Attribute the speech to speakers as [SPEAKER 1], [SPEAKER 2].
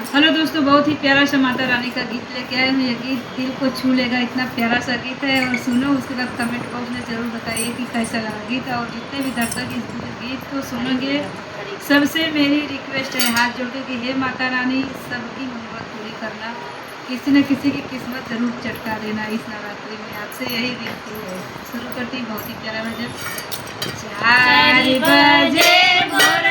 [SPEAKER 1] Hello दोस्तों, बहुत ही प्यारा सा माता रानी का गीत लेके आए हूँ। ये गीत दिल को छू लेगा, इतना प्यारा सा गीत है। और सुनो, उसके बाद कमेंट बॉक्स में ज़रूर बताइए कि कैसा लगा गीत। और जितने भी दर्शक इस गीत को सुनेंगे, सबसे मेरी रिक्वेस्ट है हाथ जोड़ के कि हे माता रानी, सबकी मुराद पूरी करना, किसी न किसी की किस्मत ज़रूर चटका देना इस नवरात्रि में। आपसे यही विनती है। शुरू करती, बहुत ही प्यारा भजन। 4 बजे भोर